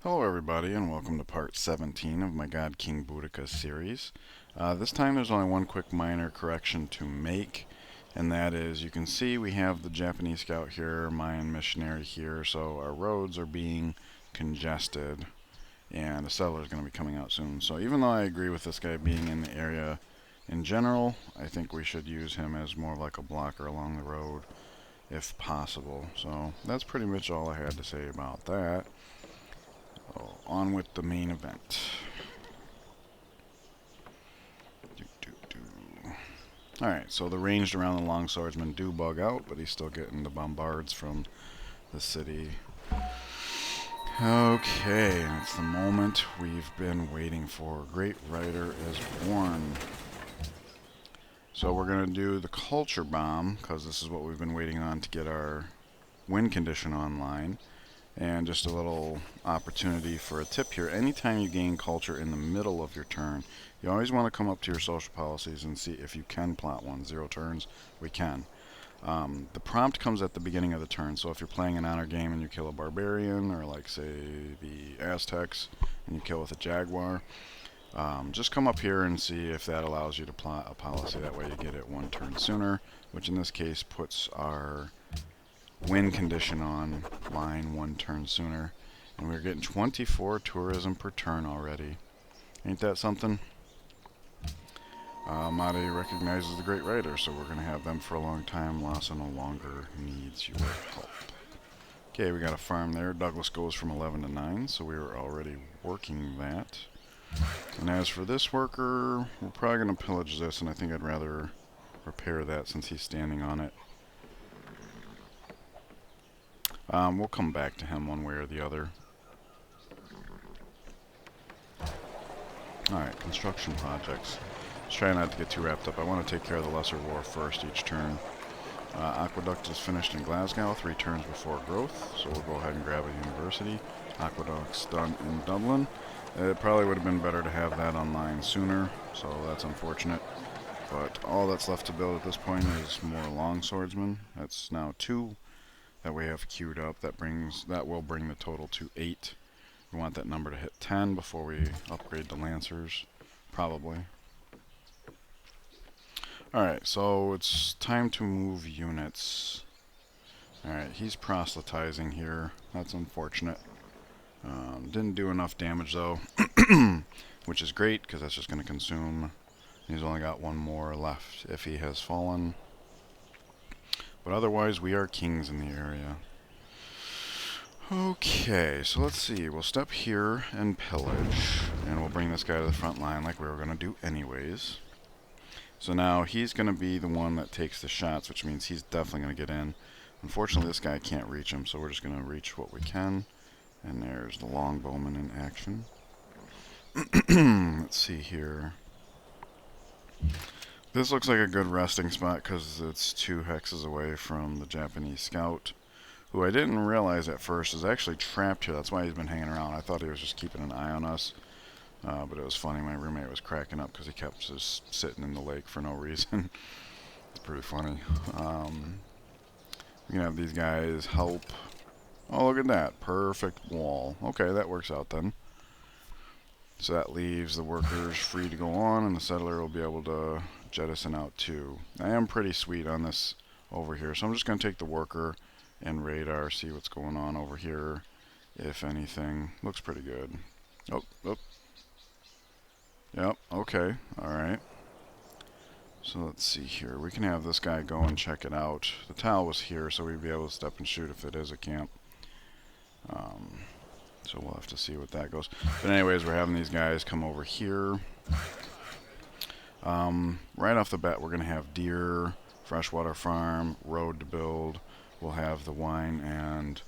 Hello everybody and welcome to part 17 of my God King Boudicca series. This time there's only one quick minor correction to make, and that is you can see we have the Japanese scout here, Mayan missionary here, so our roads are being congested and a settler is going to be coming out soon. So even though I agree with this guy being in the area in general, I think we should use him as more like a blocker along the road if possible. So that's pretty much all I had to say about that. On with the main event. Alright, so the ranged around the long swordsman do bug out, but he's still getting the bombards from the city. Okay, it's the moment we've been waiting for. Great Rider is born. So we're going to do the culture bomb, because this is what we've been waiting on to get our win condition online. And just a little opportunity for a tip here. Anytime you gain culture in the middle of your turn, you always want to come up to your social policies and see if you can plot one. 0 turns, we can. The prompt comes at the beginning of the turn, so if you're playing an honor game and you kill a barbarian, or like say the Aztecs, and you kill with a jaguar, just come up here and see if that allows you to plot a policy. That way you get it 1 turn sooner, which in this case puts our win condition on line 1 turn sooner, and we're getting 24 tourism per turn already. Ain't that something? Mate recognizes the Great Rider, so we're going to have them for a long time. Lhasa no longer needs your help. Okay, we got a farm there. Douglas goes from 11 to 9, so we were already working that. And as for this worker, we're probably going to pillage this, and I think I'd rather repair that since he's standing on it. We'll come back to him one way or the other. Alright, construction projects. Let's try not to get too wrapped up. I want to take care of the lesser war first each turn. Aqueduct is finished in Glasgow 3 turns before growth, so we'll go ahead and grab a university. Aqueduct's done in Dublin. It probably would have been better to have that online sooner, so that's unfortunate. But all that's left to build at this point is more long swordsmen. That's now 2 that we have queued up. That will bring the total to 8. We want that number to hit 10 before we upgrade the Lancers, probably. Alright, so it's time to move units. Alright, he's proselytizing here. That's unfortunate. Didn't do enough damage though, which is great because that's just going to consume. He's only got 1 more left if he has fallen. But otherwise, we are kings in the area. Okay, so let's see. We'll step here and pillage, and we'll bring this guy to the front line like we were going to do anyways. So now he's going to be the one that takes the shots, which means he's definitely going to get in. Unfortunately, this guy can't reach him, so we're just going to reach what we can. And there's the longbowman in action. Let's see here. This looks like a good resting spot because it's 2 hexes away from the Japanese scout, who I didn't realize at first is actually trapped here. That's why he's been hanging around. I thought he was just keeping an eye on us, but it was funny. My roommate was cracking up because he kept just sitting in the lake for no reason. It's pretty funny. We can have these guys help. Oh, look at that. Perfect wall. Okay, that works out then. So that leaves the workers free to go on, and the settler will be able to jettison out too. I am pretty sweet on this over here, so I'm just going to take the worker and radar, see what's going on over here, if anything. Looks pretty good. Oh. Yep, okay, alright. So let's see here. We can have this guy go and check it out. The towel was here, so we'd be able to step and shoot if it is a camp. So we'll have to see what that goes. But anyways, we're having these guys come over here. Right off the bat, we're going to have deer, freshwater farm, road to build. We'll have the wine and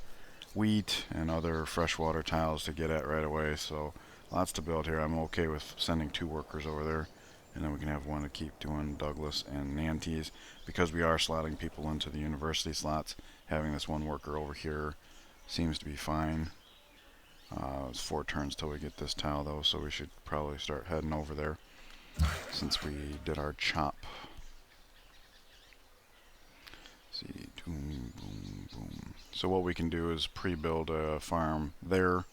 wheat and other freshwater tiles to get at right away. So lots to build here. I'm okay with sending 2 workers over there. And then we can have one to keep doing Douglas and Nantes. Because we are slotting people into the university slots, having this 1 worker over here seems to be fine. It's 4 turns till we get this tile though, so we should probably start heading over there since we did our chop. Let's see, boom, boom, boom. So what we can do is pre-build a farm there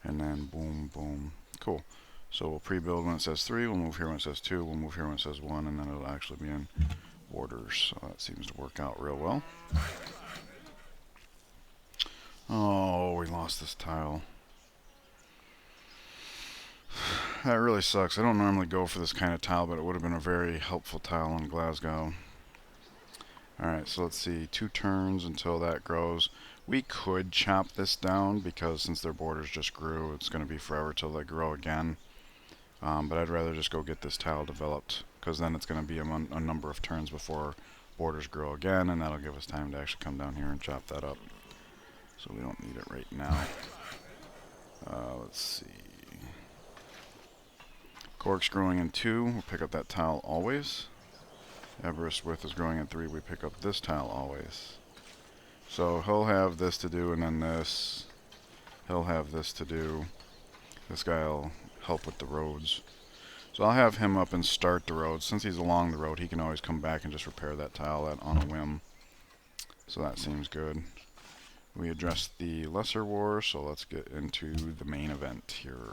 And then boom, boom. Cool. So we'll pre-build when it says 3, we'll move here when it says 2, we'll move here when it says 1, and then it'll actually be in borders. So that seems to work out real well. Oh, we lost this tile. That really sucks. I don't normally go for this kind of tile, but it would have been a very helpful tile in Glasgow. Alright, so let's see. 2 turns until that grows. We could chop this down because since their borders just grew, it's going to be forever till they grow again. But I'd rather just go get this tile developed because then it's going to be a number of turns before borders grow again, and that'll give us time to actually come down here and chop that up. So we don't need it right now. Let's see. Cork's growing in 2. We'll pick up that tile always. Everest width is growing in 3. We pick up this tile always. So he'll have this to do, and then this. He'll have this to do. This guy will help with the roads. So I'll have him up and start the road. Since he's along the road, he can always come back and just repair that tile on a whim. So that seems good. We addressed the lesser war, so let's get into the main event here.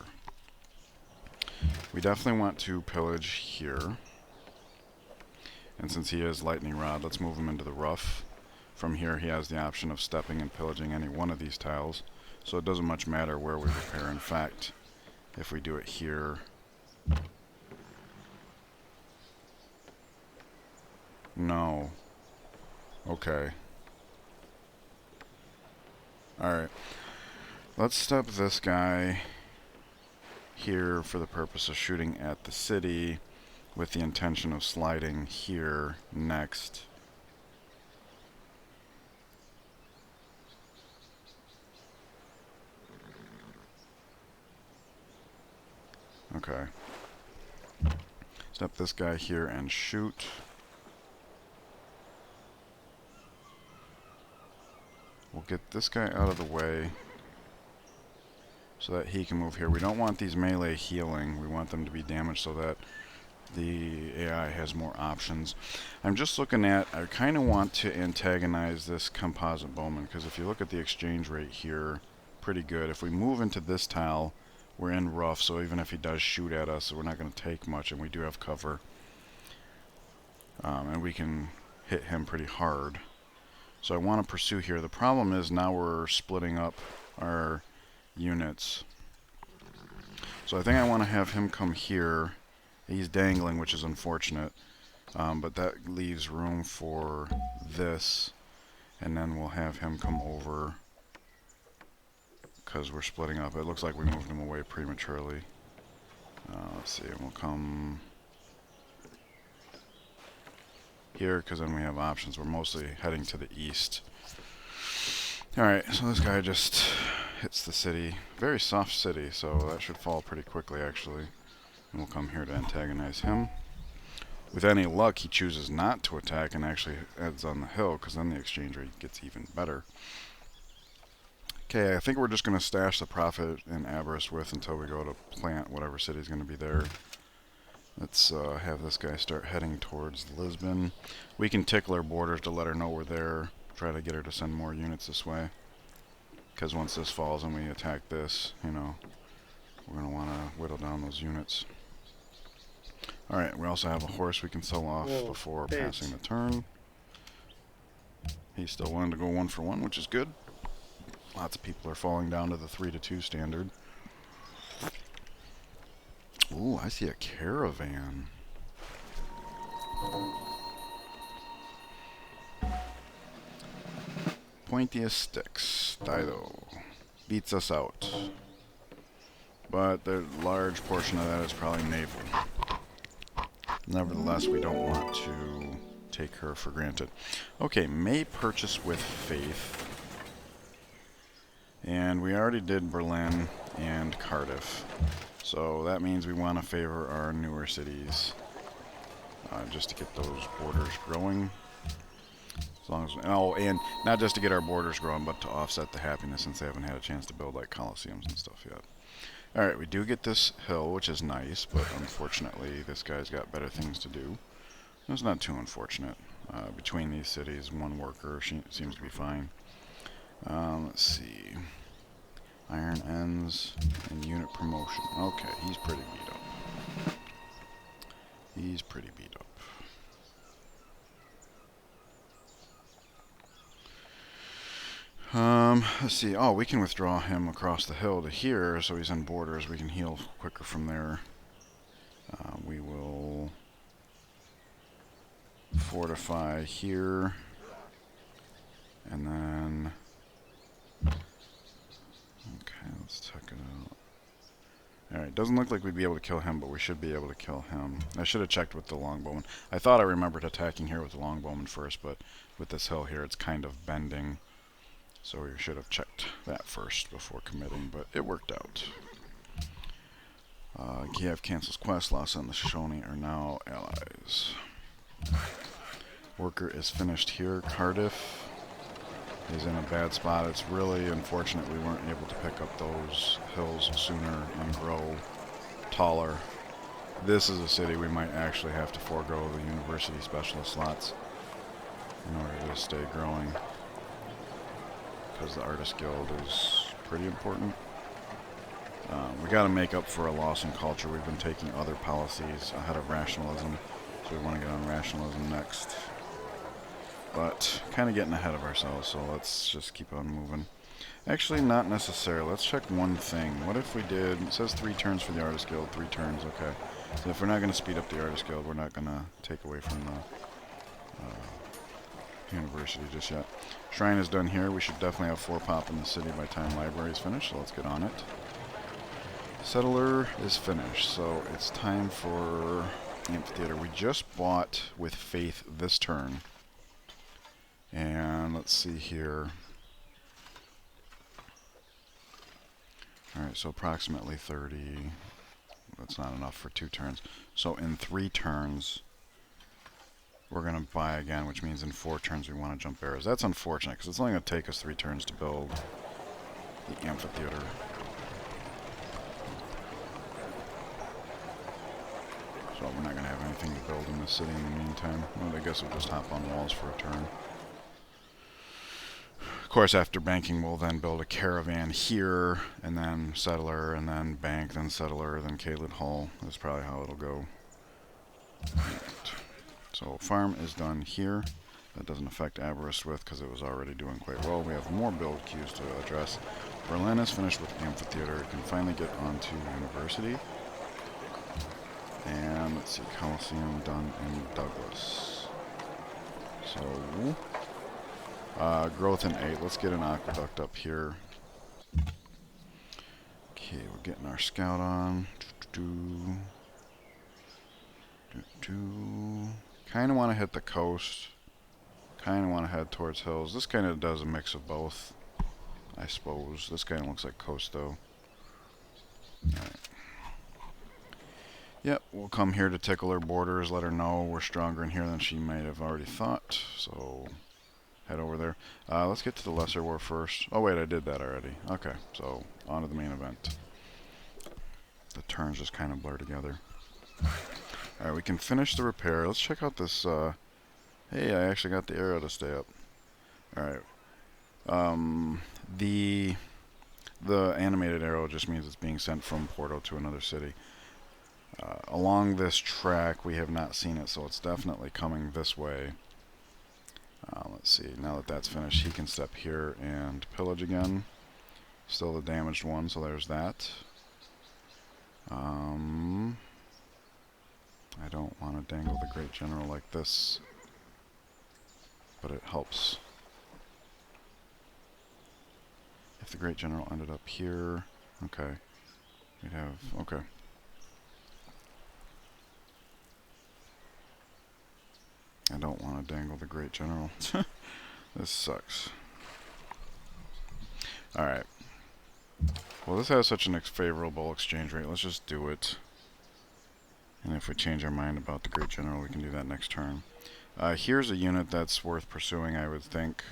We definitely want to pillage here. And since he is lightning rod, let's move him into the rough. From here he has the option of stepping and pillaging any one of these tiles. So it doesn't much matter where we repair. In fact, if we do it here, no. Okay. Alright. Let's step this guy here for the purpose of shooting at the city with the intention of sliding here next. Okay. Step this guy here and shoot. We'll get this guy out of the way so that he can move here. We don't want these melee healing. We want them to be damaged so that the AI has more options. I'm just looking at, I kind of want to antagonize this composite bowman, because if you look at the exchange rate here, pretty good. If we move into this tile, we're in rough, so even if he does shoot at us, we're not going to take much, and we do have cover. And we can hit him pretty hard. So I want to pursue here. The problem is now we're splitting up our units. So I think I want to have him come here. He's dangling, which is unfortunate. But that leaves room for this. And then we'll have him come over because we're splitting up. It looks like we moved him away prematurely. Let's see. We'll come here because then we have options. We're mostly heading to the east. Alright, so this guy just hits the city. Very soft city, so that should fall pretty quickly actually. And we'll come here to antagonize him. With any luck, he chooses not to attack and actually heads on the hill, because then the exchange rate gets even better. Okay, I think we're just going to stash the profit in Aberystwyth until we go to plant whatever city's going to be there. Let's have this guy start heading towards Lisbon. We can tickle her borders to let her know we're there. Try to get her to send more units this way. Because once this falls and we attack this, you know, we're going to want to whittle down those units. Alright, we also have a horse we can sell off before passing the turn. He's still willing to go 1 for 1, which is good. Lots of people are falling down to the 3-2 standard. Ooh, I see a caravan. Pointiest sticks. Dido beats us out. But the large portion of that is probably naval. Nevertheless, we don't want to take her for granted. Okay, may purchase with faith. And we already did Berlin and Cardiff. So that means we want to favor our newer cities. Just to get those borders growing. As long as, oh, and not just to get our borders growing, but to offset the happiness since they haven't had a chance to build like coliseums and stuff yet. Alright, we do get this hill, which is nice, but unfortunately this guy's got better things to do. It's not too unfortunate. Between these cities, one worker seems to be fine. Let's see. Iron ends and unit promotion. Okay, he's pretty beat up. He's pretty beat up. Let's see. Oh, we can withdraw him across the hill to here, so he's in borders. We can heal quicker from there. We will fortify here, and then... Okay, let's check it out. Alright, doesn't look like we'd be able to kill him, but we should be able to kill him. I should have checked with the longbowman. I thought I remembered attacking here with the longbowman first, but with this hill here, it's kind of bending. So we should have checked that first before committing, but it worked out. Kiev cancels quest. Lhasa and the Shoshone are now allies. Worker is finished here. Cardiff is in a bad spot. It's really unfortunate we weren't able to pick up those hills sooner and grow taller. This is a city we might actually have to forego the university specialist slots in order to stay growing, because the Artist Guild is pretty important. We got to make up for a loss in culture. We've been taking other policies ahead of rationalism, so we want to get on rationalism next. But kind of getting ahead of ourselves, so let's just keep on moving. Actually, not necessarily. Let's check one thing. What if we did... It says 3 turns for the Artist Guild, 3 turns, okay. So if we're not going to speed up the Artist Guild, we're not going to take away from the university just yet. Shrine is done here. We should definitely have 4 pop in the city by the time library is finished, so let's get on it. Settler is finished, so it's time for amphitheater. We just bought with faith this turn. And let's see here. Alright, so approximately 30. That's not enough for 2 turns. So in 3 turns, we're going to buy again, which means in 4 turns we want to jump arrows. That's unfortunate, because it's only going to take us 3 turns to build the amphitheater. So we're not going to have anything to build in the city in the meantime. Well, I guess we'll just hop on walls for a turn. Of course, after banking, we'll then build a caravan here, and then settler, and then bank, then settler, then Caelid Hall. That's probably how it'll go. Right. So farm is done here. That doesn't affect Aberystwyth because it was already doing quite well. We have more build queues to address. Berlin is finished with amphitheater. We can finally get onto university. And let's see, Coliseum done in Douglas. So, growth in 8. Let's get an aqueduct up here. Okay, we're getting our scout on. Kind of want to hit the coast. Kind of want to head towards hills. This kind of does a mix of both, I suppose. This kind of looks like coast, though. Alright. Yep, we'll come here to tickle her borders, let her know we're stronger in here than she might have already thought. So, head over there. Let's get to the Lesser War first. Oh wait, I did that already. Okay, so on to the main event. The turns just kind of blur together. Alright, we can finish the repair. Let's check out this, hey, I actually got the arrow to stay up. Alright. The animated arrow just means it's being sent from Porto to another city. Along this track, we have not seen it, so it's definitely coming this way. Let's see, now that that's finished, he can step here and pillage again. Still the damaged one, so there's that. I don't want to dangle the Great General like this, but it helps. If the Great General ended up here, okay, we'd have, okay. I don't want to dangle the Great General. This sucks. Alright. Well, this has such an favorable exchange rate. Let's just do it. And if we change our mind about the Great General, we can do that next turn. Here's a unit that's worth pursuing, I would think.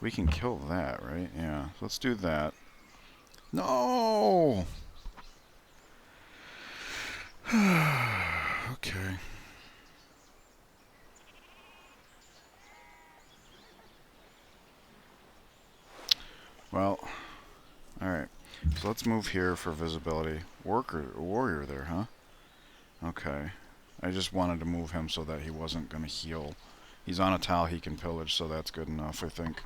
We can kill that, right? Yeah, let's do that. No! Okay. Well, alright. So let's move here for visibility. Warrior there, huh? Okay. I just wanted to move him so that he wasn't going to heal. He's on a tile he can pillage, so that's good enough, I think.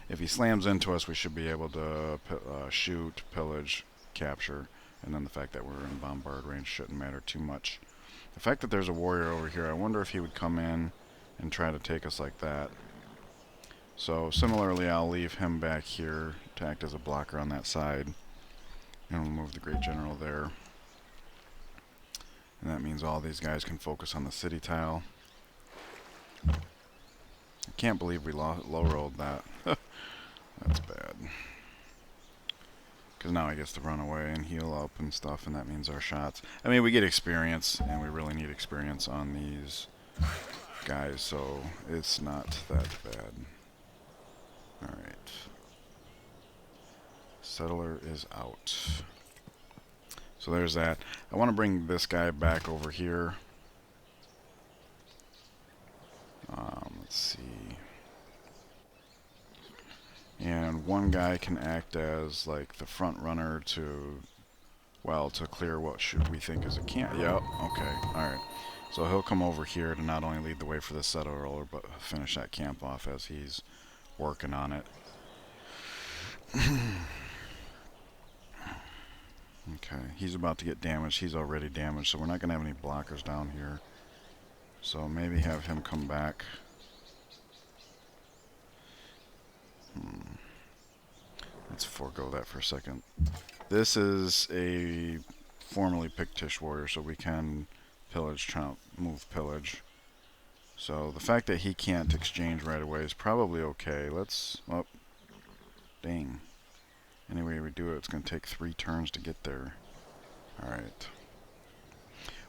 If he slams into us, we should be able to shoot, pillage, capture, and then the fact that we're in bombard range shouldn't matter too much. The fact that there's a warrior over here, I wonder if he would come in and try to take us like that. So similarly, I'll leave him back here to act as a blocker on that side, and we'll move the Great General there. And that means all these guys can focus on the city tile. I can't believe we low-rolled that. That's bad. Because now he gets to run away and heal up and stuff, and that means our shots. I mean, we get experience, and we really need experience on these guys, so it's not that bad. Alright. Settler is out. So there's that. I want to bring this guy back over here. Let's see. And one guy can act as like the front runner to, well, to clear what should we think is a camp. Yep. Okay. All right. So he'll come over here to not only lead the way for the settler, but finish that camp off as he's working on it. Okay. He's about to get damaged. He's already damaged, so we're not going to have any blockers down here. So maybe have him come back. Let's forego that for a second. This is a formerly Pictish warrior, so we can pillage, move pillage. So the fact that he can't exchange right away is probably okay. Let's... Oh, dang. Anyway we do it, it's going to take 3 turns to get there. Alright.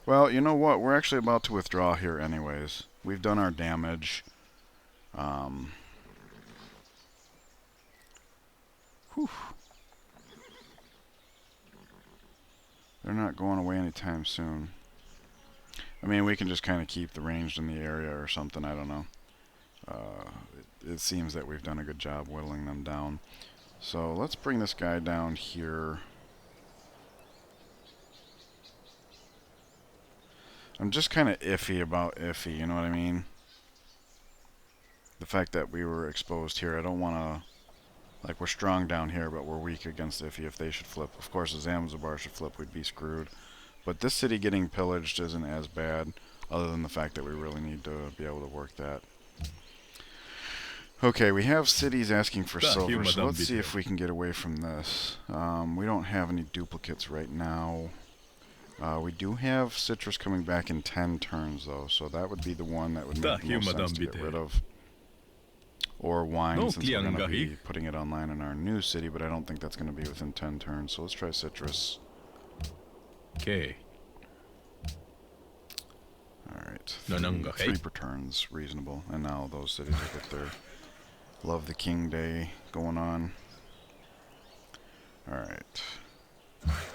Well, you know what? We're actually about to withdraw here anyways. We've done our damage. Whew. They're not going away anytime soon. I mean, we can just kind of keep the ranged in the area or something, I don't know. It seems that we've done a good job whittling them down. So let's bring this guy down here. I'm just kind of iffy about iffy, you know what I mean? The fact that we were exposed here, I don't want to... Like, we're strong down here, but we're weak against iffy. If they should flip, of course, if Zanzibar should flip, we'd be screwed. But this city getting pillaged isn't as bad, other than the fact that we really need to be able to work that. Okay, we have cities asking for silver, so let's see if we can get away from this. We don't have any duplicates right now. We do have citrus coming back in 10 turns, though, so that would be the one that would make the most sense to get rid of. Or wine, since we're going to be putting it online in our new city, but I don't think that's going to be within 10 turns, so let's try citrus. Okay. Alright, 3 per turn's reasonable, and now those cities will get their Love the King Day going on. Alright.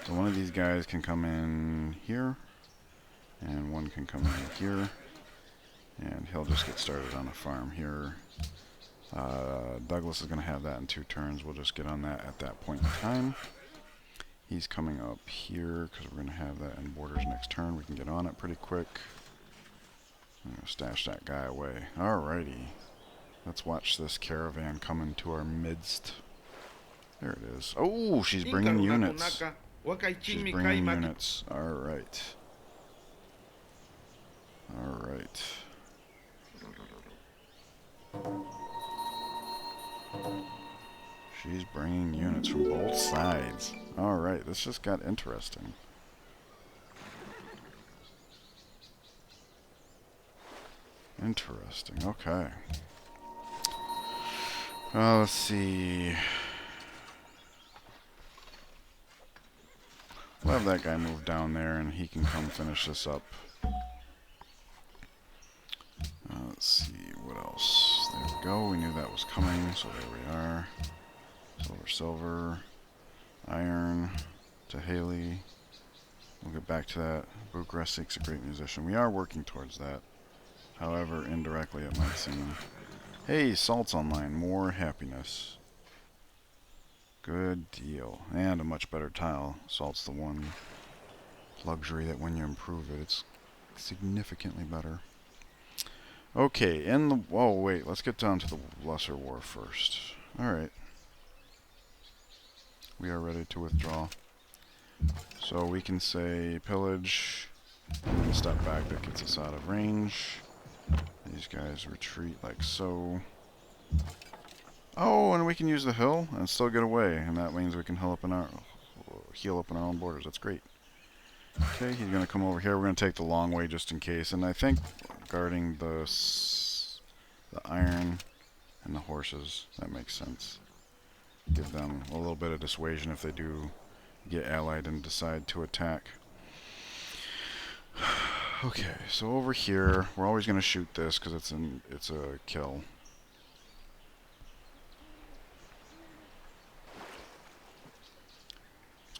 So one of these guys can come in here, and one can come in here, and he'll just get started on a farm here. Douglas is going to have that in 2 turns. We'll just get on that at that point in time. He's coming up here because we're going to have that in borders next turn. We can get on it pretty quick. I'm going to stash that guy away. Alrighty. Let's watch this caravan come into our midst. There it is. Oh, she's bringing units. She's bringing units. Alright. Alright. She's bringing units from both sides. Alright, this just got interesting. Interesting, okay. Let's see. We'll have that guy move down there and he can come finish this up. Let's see, what else? There we go, we knew that was coming, so there we are. Silver, silver, iron to Haley. We'll get back to that. Bukaressik's a great musician. We are working towards that. However, indirectly it might seem. Hey, Salt's online. More happiness. Good deal. And a much better tile. Salt's the one luxury that when you improve it, it's significantly better. Okay, in the... Oh, wait. Let's get down to the Lesser War first. Alright. We are ready to withdraw. So we can say pillage, and then step back. That gets us out of range. These guys retreat like so. Oh, and we can use the hill and still get away, and that means we can heal up in our own borders. That's great. Okay, he's gonna come over here. We're gonna take the long way just in case, and I think guarding the iron and the horses, that makes sense. Give them a little bit of dissuasion if they do get allied and decide to attack. Okay, so over here, we're always gonna shoot this because it's a kill.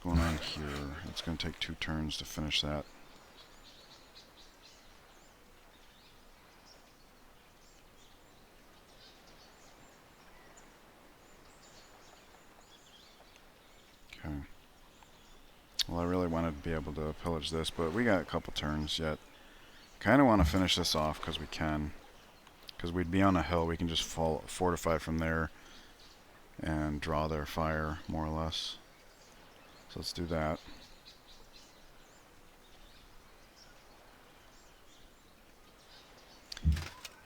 What's going on here? It's gonna take 2 turns to finish that. Okay. Well, I really wanted to be able to pillage this, but we got a couple turns yet. Kind of want to finish this off because we can. Because we'd be on a hill, we can just fortify from there and draw their fire, more or less. So let's do that.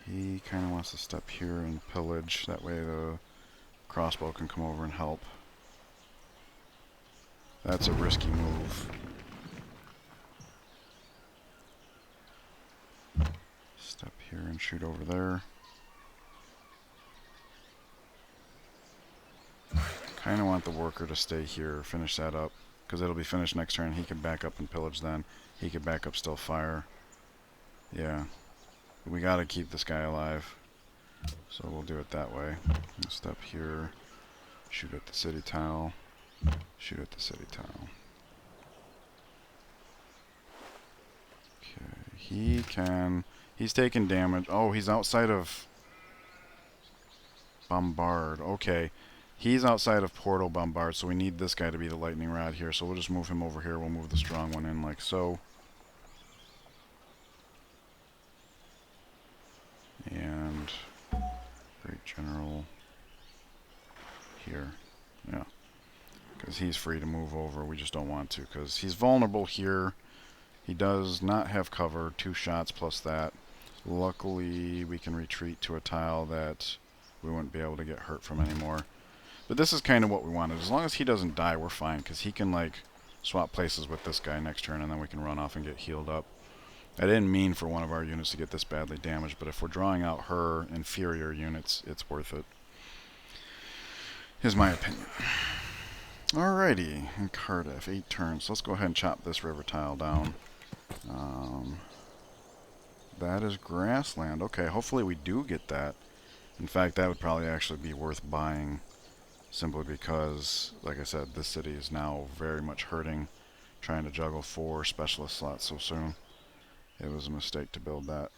He kind of wants to step here and pillage. That way the crossbow can come over and help. That's a risky move. Step here and shoot over there. Kind of want the worker to stay here, finish that up, because it'll be finished next turn. He can back up and pillage then. He can back up, still fire. Yeah. We gotta keep this guy alive. So we'll do it that way. We'll step here, shoot at the city tile, shoot at the city tile. Okay, he's taking damage. Oh, he's outside of Bombard. Okay. He's outside of Portal Bombard, so we need this guy to be the lightning rod here. So we'll just move him over here. We'll move the strong one in like so. And Great General here. Yeah. Because he's free to move over. We just don't want to because he's vulnerable here. He does not have cover. 2 shots plus that. Luckily, we can retreat to a tile that we wouldn't be able to get hurt from anymore. But this is kind of what we wanted. As long as he doesn't die, we're fine. Because he can, like, swap places with this guy next turn, and then we can run off and get healed up. I didn't mean for one of our units to get this badly damaged, but if we're drawing out her inferior units, it's worth it. Is my opinion. Alrighty, in Cardiff, 8 turns. Let's go ahead and chop this river tile down. That is grassland. Okay, hopefully we do get that. In fact, that would probably actually be worth buying. Simply because, like I said, this city is now very much hurting. Trying to juggle 4 specialist slots so soon. It was a mistake to build that.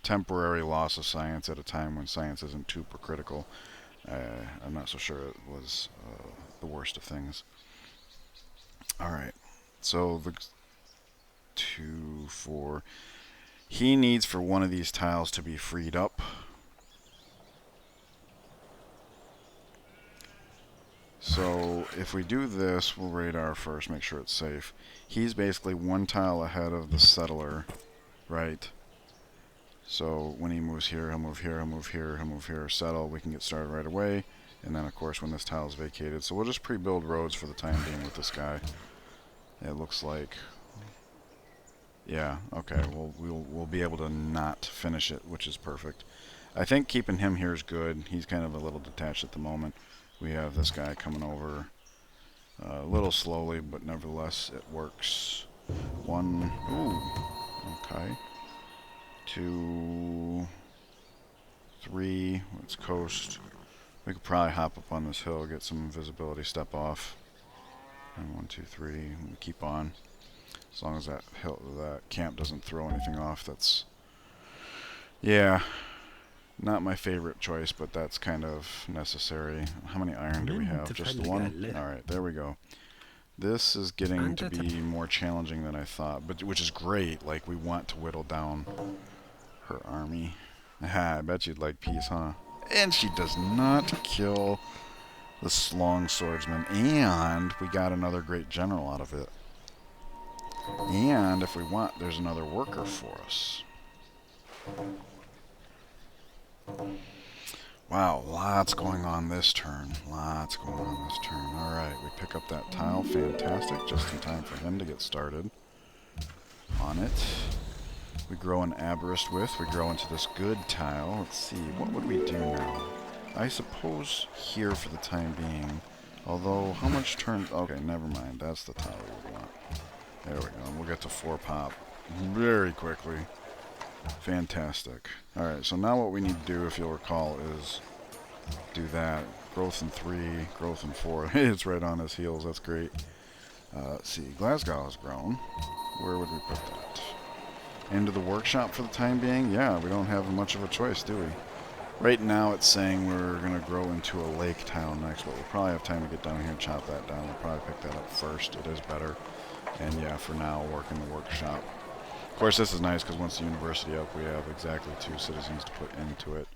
Temporary loss of science at a time when science isn't too critical. I'm not so sure it was the worst of things. Alright, so the 2, 4. He needs for one of these tiles to be freed up. So if we do this, we'll radar first, make sure it's safe. He's basically 1 tile ahead of the settler, right? So when he moves here, he'll move here, he'll move here, he'll move here, settle. We can get started right away. And then, of course, when this tile is vacated. So we'll just pre-build roads for the time being with this guy. It looks like... Yeah, okay, we'll be able to not finish it, which is perfect. I think keeping him here is good. He's kind of a little detached at the moment. We have this guy coming over a little slowly, but nevertheless, it works. 1, ooh, okay. 2, 3, let's coast. We could probably hop up on this hill, get some visibility, step off. And 1, 2, 3, and keep on. As long as that camp doesn't throw anything off, that's... Yeah. Not my favorite choice, but that's kind of necessary. How many iron do we have? Just the one? Alright, there we go. This is getting to be more challenging than I thought, but which is great. Like, we want to whittle down her army. Aha, I bet you'd like peace, huh? And she does not kill the long swordsman. And we got another great general out of it. And if we want, there's another worker for us. Wow, lots going on this turn. Lots going on this turn. Alright, we pick up that tile. Fantastic. Just in time for him to get started on it. We grow an Aberist with. We grow into this good tile. Let's see, what would we do now? I suppose here for the time being. Although, how much turn... Okay, never mind. That's the tile we would want. There we go. We'll get to 4 pop very quickly. Fantastic. Alright, so now what we need to do, if you'll recall, is do that. Growth in 3, growth in 4. It's right on his heels. That's great. Let's see. Glasgow has grown. Where would we put that? Into the workshop for the time being? Yeah, we don't have much of a choice, do we? Right now it's saying we're going to grow into a lake tile next, but we'll probably have time to get down here and chop that down. We'll probably pick that up first. It is better. And yeah, for now, work in the workshop. Of course, this is nice because once the university up, we have exactly 2 citizens to put into it.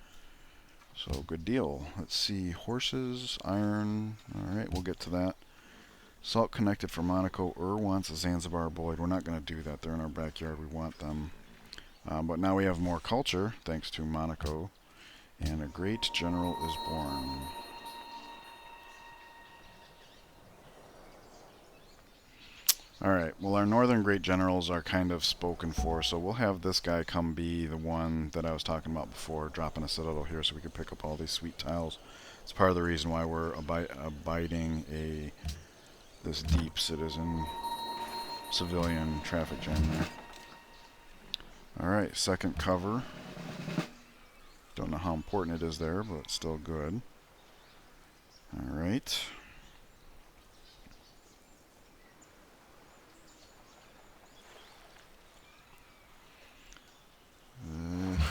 So, good deal. Let's see. Horses, iron. Alright, we'll get to that. Salt connected for Monaco. wants a Zanzibar Boyd. We're not going to do that. They're in our backyard. We want them. But now we have more culture, thanks to Monaco. And a great general is born. Alright, well our northern great generals are kind of spoken for, so we'll have this guy come be the one that I was talking about before, dropping a citadel here so we can pick up all these sweet tiles. It's part of the reason why we're abiding this deep civilian traffic jam there. Alright, second cover. Don't know how important it is there, but it's still good. Alright.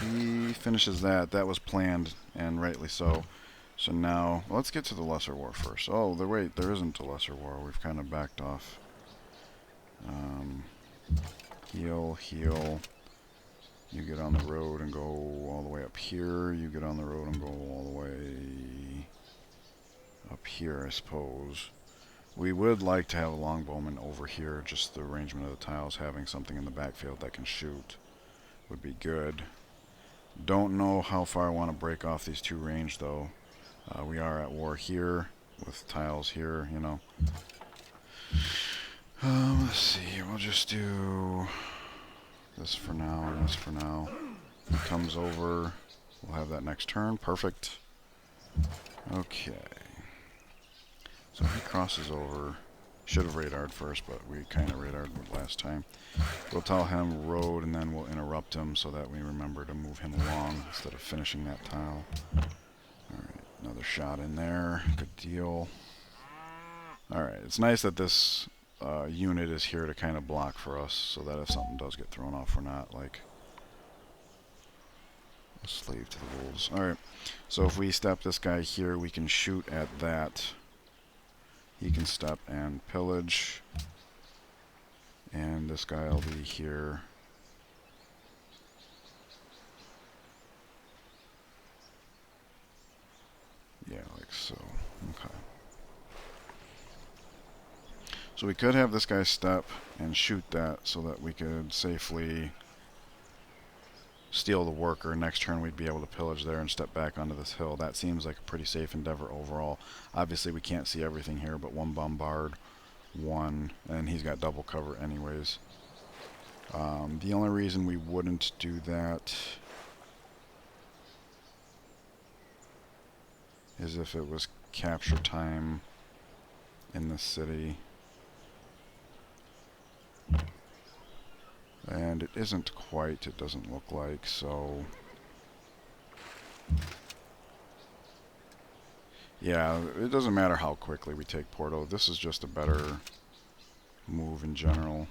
He finishes that. That was planned, and rightly so. So now, let's get to the Lesser War first. Oh, wait, there isn't a Lesser War. We've kind of backed off. Heal, heal. You get on the road and go all the way up here. You get on the road and go all the way up here, I suppose. We would like to have a longbowman over here. Just the arrangement of the tiles, having something in the backfield that can shoot would be good. Don't know how far I want to break off these 2 range, though. We are at war here with tiles here, you know. Let's see. We'll just do this for now and this for now. He comes over. We'll have that next turn. Perfect. Okay. So he crosses over. Should have radared first, but we kind of radared last time. We'll tell him road, and then we'll interrupt him so that we remember to move him along instead of finishing that tile. Alright, another shot in there. Good deal. Alright, it's nice that this unit is here to kind of block for us so that if something does get thrown off, we're not like a slave to the wolves. Alright, so if we step this guy here, we can shoot at that. He can step and pillage. And this guy will be here. Yeah, like so. Okay. So we could have this guy step and shoot that so that we could safely steal the worker. Next turn we'd be able to pillage there and step back onto this hill. That seems like a pretty safe endeavor overall. Obviously we can't see everything here, but 1 bombard, 1, and he's got double cover anyways. The only reason we wouldn't do that is if it was capture time in the city. And it isn't quite, it doesn't look like, so yeah, it doesn't matter how quickly we take Porto. This is just a better move in general.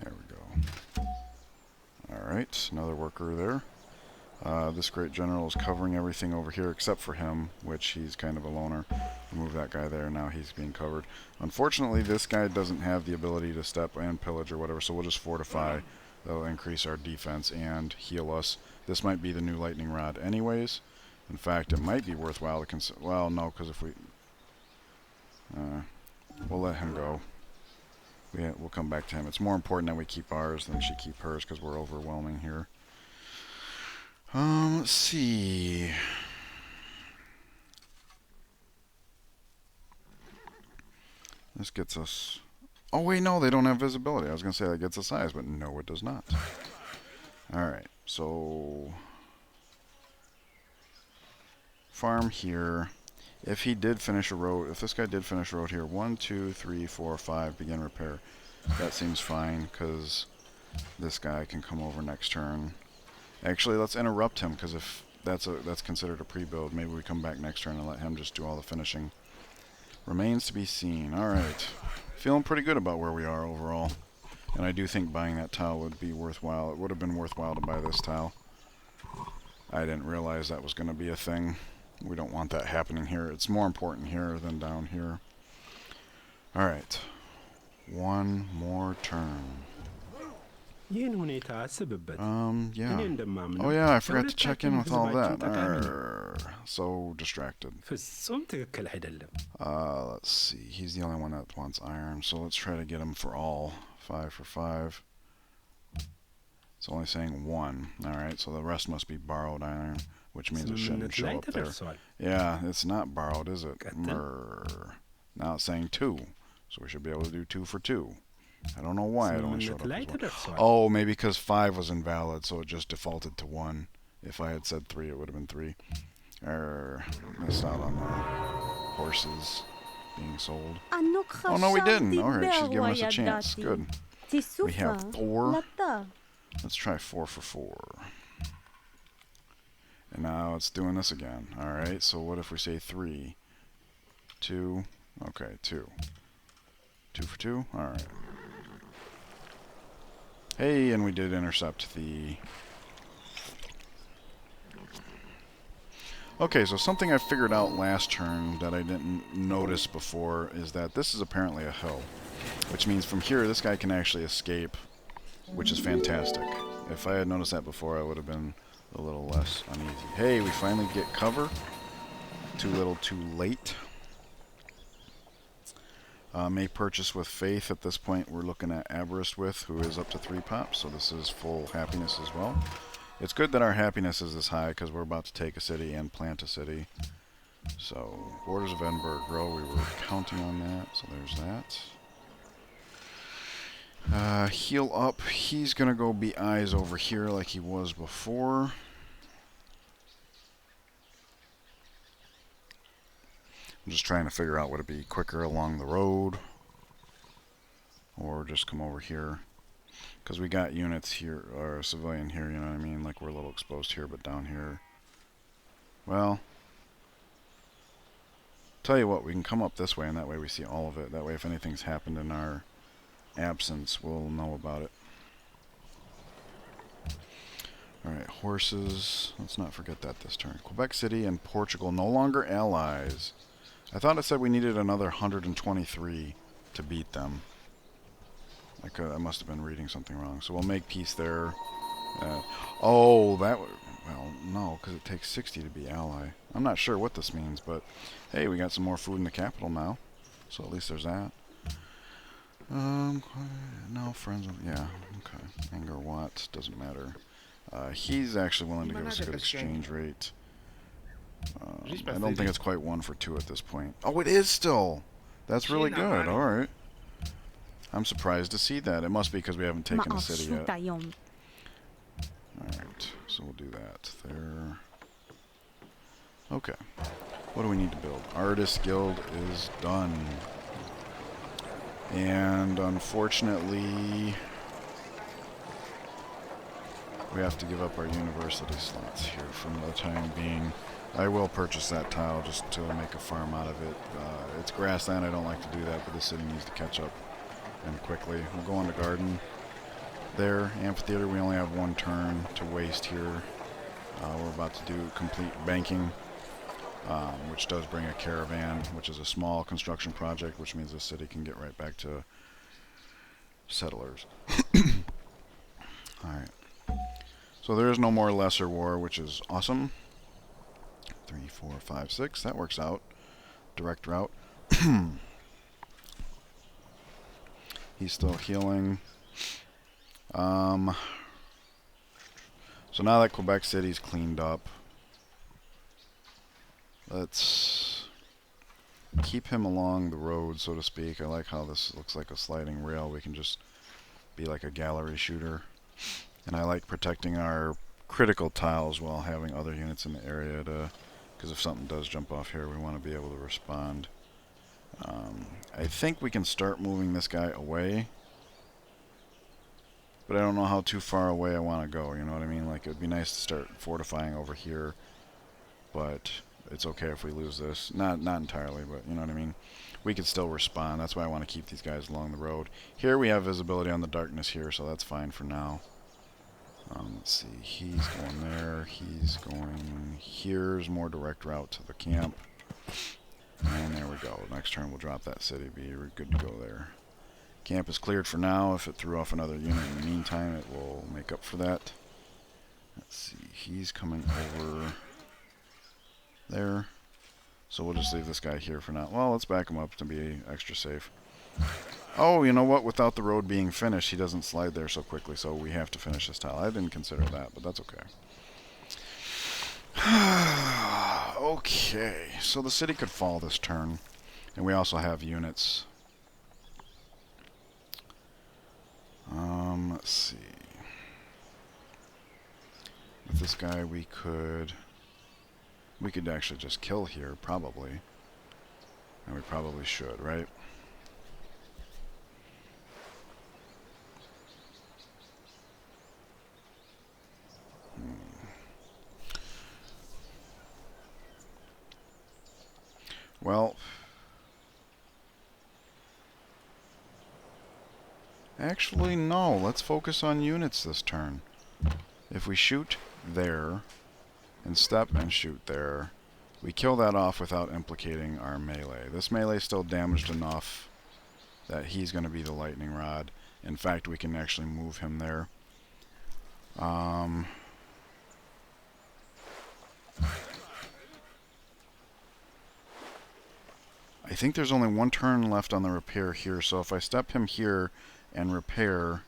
There we go. Alright, another worker there. This great general is covering everything over here except for him, which he's kind of a loner. Move that guy there, now he's being covered. Unfortunately, this guy doesn't have the ability to step and pillage or whatever, so we'll just fortify. That'll increase our defense and heal us. This might be the new lightning rod anyways. In fact, it might be worthwhile to consider. Well, no, because if we... we'll let him go. We'll come back to him. It's more important that we keep ours than she keep hers because we're overwhelming here. Let's see. This gets us... Oh, wait, no, they don't have visibility. I was going to say that gets us eyes, but no, it does not. Alright, so... Farm here. If he did finish a road, if this guy did finish a road here, 1, 2, 3, 4, 5, begin repair. That seems fine, because this guy can come over next turn. Actually, let's interrupt him, because if that's considered a pre-build, maybe we come back next turn and let him just do all the finishing. Remains to be seen. Alright. Feeling pretty good about where we are overall. And I do think buying that tile would be worthwhile. It would have been worthwhile to buy this tile. I didn't realize that was going to be a thing. We don't want that happening here. It's more important here than down here. Alright. One more turn. Yeah. Oh yeah, I forgot to check in with all that. So distracted. Let's see. He's the only one that wants iron, so let's try to get him for all. 5 for 5. It's only saying 1. Alright, so the rest must be borrowed iron, which means it shouldn't show up there. Yeah, it's not borrowed, is it? Now it's saying 2. So we should be able to do 2 for 2. I don't know why it only showed up as 1. Oh, maybe because 5 was invalid, so it just defaulted to 1. If I had said 3, it would have been 3. Missed out on the horses being sold. Oh, no, we didn't. Alright, she's giving us a chance. Good. We have 4. Let's try 4 for 4. And now it's doing this again. Alright, so what if we say 3? 2. Okay, 2. 2 for 2? Alright. Hey, and we did intercept the... Okay, so something I figured out last turn that I didn't notice before is that this is apparently a hill. Which means from here, this guy can actually escape, which is fantastic. If I had noticed that before, I would have been a little less uneasy. Hey, we finally get cover. Too little, too late. May purchase with faith. At this point, we're looking at Avarice with, who is up to 3 pops, so this is full happiness as well. It's good that our happiness is this high, because we're about to take a city and plant a city. So, Borders of Edinburgh grow. We were counting on that, so there's that. Heal up. He's going to go be eyes over here like he was before. I'm just trying to figure out would it be quicker along the road or just come over here, because we got units here, or a civilian here, you know what I mean, like we're a little exposed here, but down here, well, tell you what, we can come up this way and that way we see all of it. That way if anything's happened in our absence, we'll know about it. Alright, horses, let's not forget that this turn. Quebec City and Portugal no longer allies. I thought it said we needed another 123 to beat them. I must have been reading something wrong. So we'll make peace there. Oh, that would... Well, no, because it takes 60 to be ally. I'm not sure what this means, but... Hey, we got some more food in the capital now. So at least there's that. No, friends... Yeah, okay. Anger Watt, doesn't matter. He's actually willing to give us a good exchange rate. I don't think it's quite 1 for 2 at this point. Oh, it is still! That's really good, alright. I'm surprised to see that. It must be because we haven't taken a city yet. Alright, so we'll do that there. Okay. What do we need to build? Artist Guild is done. And unfortunately, we have to give up our university slots here for the time being. I will purchase that tile just to make a farm out of it. It's grassland, I don't like to do that, but the city needs to catch up and quickly. We'll go on to garden. There, amphitheater, we only have 1 turn to waste here. We're about to do complete banking, which does bring a caravan, which is a small construction project, which means the city can get right back to settlers. Alright. So there is no more lesser war, which is awesome. 3, 4, 5, 6. That works out. Direct route. He's still healing. So now that Quebec City's cleaned up, let's keep him along the road, so to speak. I like how this looks like a sliding rail. We can just be like a gallery shooter. And I like protecting our critical tiles while having other units in the area to, because if something does jump off here, we want to be able to respond. I think we can start moving this guy away, but I don't know how too far away I want to go, you know what I mean? Like, it would be nice to start fortifying over here, but it's okay if we lose this. Not entirely, but you know what I mean? We could still respond. That's why I want to keep these guys along the road. Here we have visibility on the darkness here, so that's fine for now. Let's see, he's going there, he's going here's more direct route to the camp. And there we go. Next turn we'll drop that city, be good to go there. Camp is cleared for now. If it threw off another unit in the meantime, it will make up for that. Let's see, he's coming over there. So we'll just leave this guy here for now. Well, let's back him up to be extra safe. Oh, you know what? Without the road being finished, he doesn't slide there so quickly, so we have to finish this tile. I didn't consider that, but that's okay. Okay, so the city could fall this turn, and we also have units. Let's see. With this guy, we could actually just kill here, probably. And we probably should, right? Well, actually, no. Let's focus on units this turn. If we shoot there, and step and shoot there, we kill that off without implicating our melee. This melee is still damaged enough that he's going to be the lightning rod. In fact, we can actually move him there. I think there's only one turn left on the repair here, so if I step him here and repair...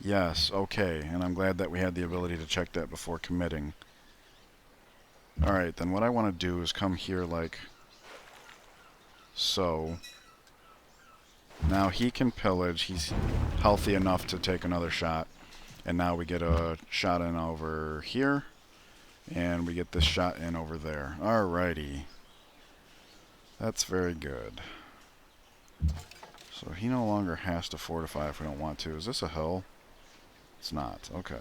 Yes, okay, and I'm glad that we had the ability to check that before committing. Alright, then what I want to do is come here like so. Now he can pillage, he's healthy enough to take another shot. And now we get a shot in over here, and we get this shot in over there. Alrighty. That's very good. So he no longer has to fortify if we don't want to. Is this a hill? It's not. Okay.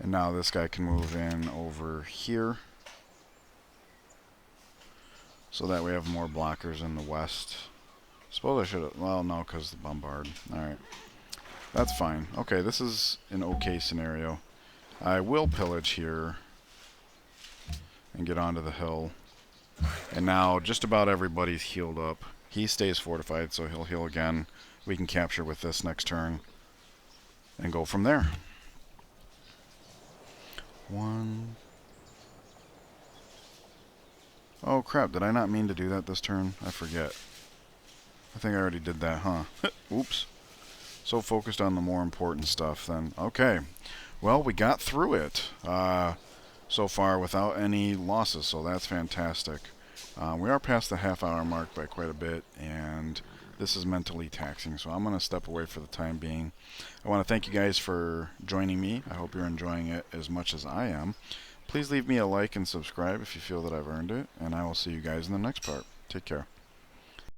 And now this guy can move in over here. So that we have more blockers in the west. Suppose I should have... Well, no, because the bombard. Alright. That's fine. Okay, this is an okay scenario. I will pillage here and get onto the hill. And now just about everybody's healed up. He stays fortified, so he'll heal again. We can capture with this next turn and go from there. One. Oh crap, did I not mean to do that this turn? I forget. I think I already did that, huh? Oops. So focused on the more important stuff then. Okay. Well, we got through it so far without any losses, so that's fantastic. We are past the half-hour mark by quite a bit, and this is mentally taxing, so I'm going to step away for the time being. I want to thank you guys for joining me. I hope you're enjoying it as much as I am. Please leave me a like and subscribe if you feel that I've earned it, and I will see you guys in the next part. Take care.